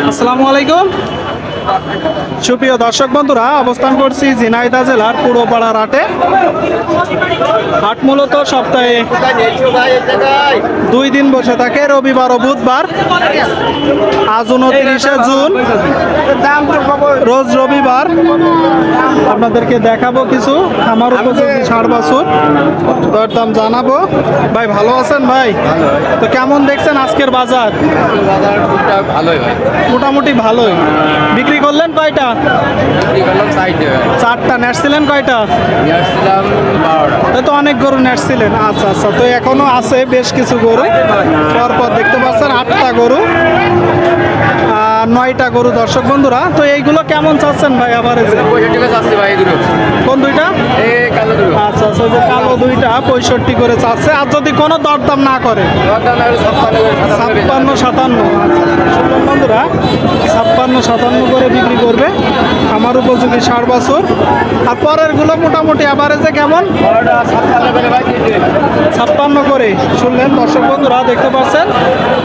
আসসালামু আলাইকুম সুপ্রিয় দর্শক বন্ধুরা, অবস্থান করছি ঝিনাইদহ জেলার পুরোপাড়ার হাটে। হাট মূলত সপ্তাহে 2 দিন বসে থাকে, রবিবার ও বুধবার। আজ 29শে জুন, রোজ রবিবার। আপনাদেরকে দেখাবো কিছু আমার উপযোগী ষাঁড় বাছুর, দরদাম জানাবো। ভাই ভালো আছেন ভাই? তো কেমন দেখছেন আজকের বাজার? ভালোই ভাই, মোটামুটি ভালোই। বিক্রি করলেন কয়টা? 4টা। নেটছিলেন কয়টা? তো অনেক গরু নেটছিলেন। আচ্ছা আচ্ছা, তো এখনো আছে বেশ কিছু গরু। পরপর দেখতে পাচ্ছেন 8টা গরু আর 9টা গরু। দর্শক বন্ধুরা, তো এইগুলো কেমন চাচ্ছেন ভাই? আবার কোন দুইটা? আচ্ছা আচ্ছা, যে কালো দুইটা 65 করে চাচ্ছে। আর যদি কোনো দরদাম না করে 56-57। বন্ধুরা 56-57 করে বিক্রি করবে আমার উপযোগী ষাঁড় বাছুর। আর পরের গুলো মোটামুটি অ্যাভারেজে কেমন? 56 করে। শুনলেন দর্শক বন্ধুরা, দেখতে পাচ্ছেন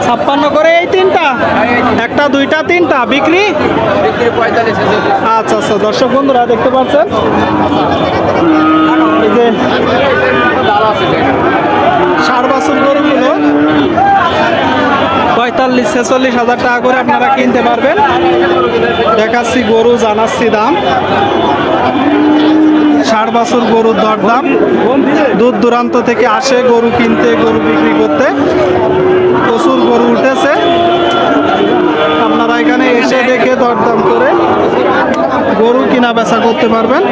56 করে। এই 3টা, 1টা 2টা 3টা বিক্রি। আচ্ছা আচ্ছা, দর্শক বন্ধুরা দেখতে পাচ্ছেন এই যে ষাঁড় বাছুর গরুগুলো 45-46 হাজার টাকা করে আপনারা কিনতে পারবেন। দেখাচ্ছি গরু, জানাচ্ছি দাম। ষাঁড় বাছুর গরুর দরদাম। দূর দূরান্ত থেকে আসে গরু কিনতে, গরু বিক্রি করতে। প্রচুর গরু উঠেছে। আপনারা এখানে এসে দেখে দরদাম করে গরু কিনা বেচা করতে পারবেন।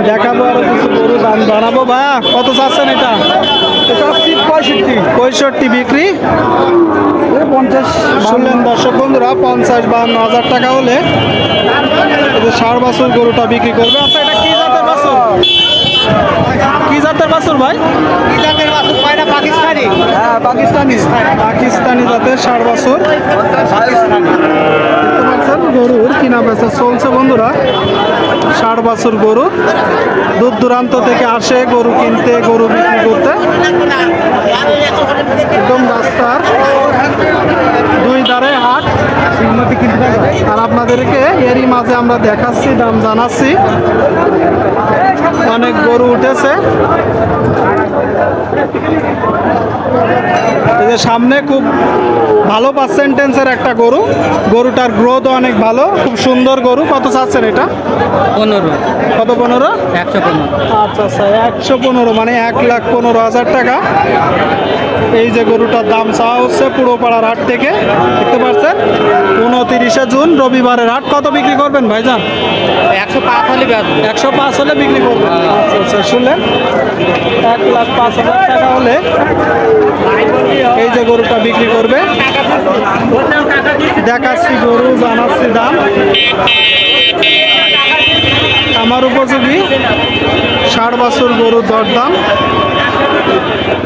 দেখাবো আরো কিছু গরু, দাম জানাবো। ভাইয়া কত চাচ্ছেন এটা? 65 বিক্রি। 50 শুনলেন দর্শক বন্ধুরা, 50-52 হাজার টাকা হলে ষাঁড় বাছুর গরুটা বিক্রি করবে। আচ্ছা, এটা কি জাতের বাছুর? কি জাতের বাছুর ভাই? কি জাতের বাছুর? কয়টা পাকিস্তানি? হ্যাঁ, পাকিস্তানি জাতের ষাঁড় বাছুর। দেখতে পাচ্ছেন গরুর কিনা বেচা চলছে বন্ধুরা। ষাঁড় বাছুর গরু দূর দূরান্ত থেকে আসে গরু কিনতে, গরু বিক্রি করতে। একদম রাস্তার 2 ধারে হাট। আর আপনাদেরকে এরই মাঝে আমরা দেখাচ্ছি, দাম জানাচ্ছি। অনেক গরু উঠেছে। এই যে সামনে খুব ভালো পার্সেন্টেন্সের একটা গরু। গরুটার গ্রোথ অনেক ভালো, খুব সুন্দর গরু। কত চাচ্ছেন এটা? 15। কত? 15? 115। আচ্ছা আচ্ছা, 115 মানে 1,15,000 টাকা। এই যে গরুটার দাম চাওয়া হচ্ছে পুরোপাড়ার হাট থেকে। দেখতে পাচ্ছেন 29শে জুন, রবিবারের হাট। কত বিক্রি করবেন ভাইজান? 105 হলে 105 হলে বিক্রি করবেন। আচ্ছা আচ্ছা, শুনলেন 1,05,000 টাকা হলে এই যে গরুটা বিক্রি করবে। দেখাচ্ছি গরু, জানাচ্ছি দাম। আমার উপযোগী ষাঁড় বাছুর গরুর দরদাম।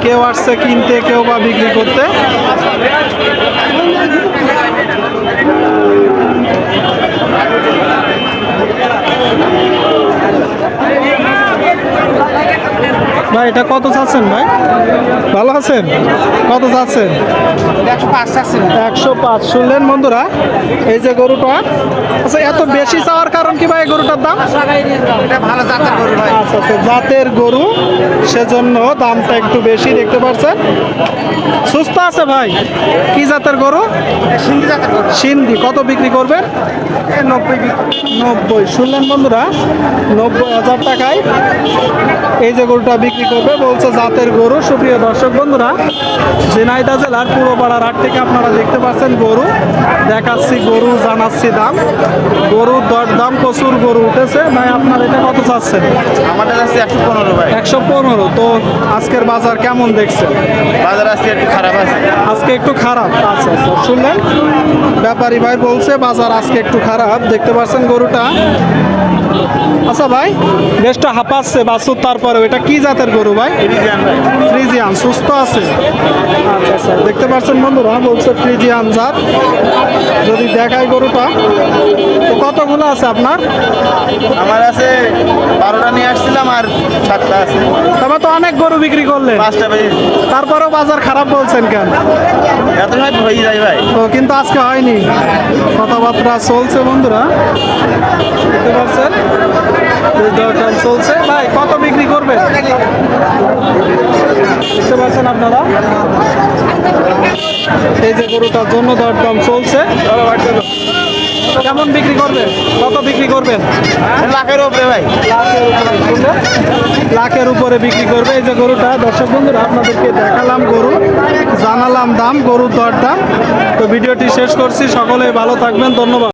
কেউ আসছে কিনতে, কেউ বা বিক্রি করতে। ভাই এটা কত চাচ্ছেন ভাই? ভালো আছেন? কত চাচ্ছেন? 105। শুনলেন বন্ধুরা, এই যে গরুটা। আচ্ছা, এত বেশি চাওয়ার কারণ কি ভাই গরুটার দাম? এটা ভালো জাতের গরু ভাই। আচ্ছা আচ্ছা, জাতের গরু, সেজন্য দামটা একটু বেশি। দেখতে পাচ্ছেন সুস্থ আছে ভাই। কি জাতের গরু? সিন্ধি জাতের গরু। সিন্ধি। কত বিক্রি করবেন? 90। শুনলেন বন্ধুরা, 90,000 টাকায় এই যে গরুটা বিক্রি করবে বলছে, জাতের গরু। সুপ্রিয় দর্শক বন্ধুরা, ঝিনাইদহ জেলার পুরোপাড়ার হাট থেকে আপনারা দেখতে পাচ্ছেন গরু। দেখাচ্ছি গরু, জানাচ্ছি দাম। গরুর দরদাম, প্রচুর গরু উঠেছে। ভাই আপনার এটা কত চাচ্ছেন? আমাদের আছে 115 ভাই। 115। তো আজকের বাজার কেমন দেখছেন? বাজার আজকে একটু খারাপ আছে। আজকে একটু খারাপ। আচ্ছা আচ্ছা, শুনলেন ব্যাপারী ভাই বলছে বাজার আজকে একটু খারাপ। দেখতে পাচ্ছেন গরুটা। আচ্ছা ভাই, বেশটা হাঁপাচ্ছে বাছুর, তারপরে বলে এটা কি জাতের গরু ভাই? ফ্রিজিয়ান ভাই। ফ্রিজিয়ান, সুস্থ আছে? আচ্ছা আচ্ছা, দেখতে পাচ্ছেন বন্ধুরা, বলছে ফ্রিজিয়ান জাত। যদি দেখাই গরুটা, তো কতগুলো আছে আপনার? আমার আছে 12টা নিয়ে আসছিলাম আর 7টা আছে। তবে তো অনেক গরু বিক্রি করলেন, 5টা বেজে তারপরেও বাজার খারাপ বলছেন কেন? এত সময় হয়ে যায় ভাই। তো কিন্তু আজকে হয়নি, কথাবার্তা চলছে বন্ধুরা, দেখতে পাচ্ছেন এই দরদাম চলছে। ভাই কত বিক্রি করবে? দেখতে পাচ্ছেন আপনারা, এই যে গরুটার জন্য দরদাম চলছে। কেমন বিক্রি করবেন? কত বিক্রি করবেন? লাখের উপরে ভাই। লাখের উপরে বিক্রি করবে এই যে গরুটা। দর্শক বন্ধুরা, আপনাদেরকে দেখালাম গরু, জানালাম দাম, গরুর দরদাম। তো ভিডিওটি শেষ করছি, সকলেই ভালো থাকবেন, ধন্যবাদ।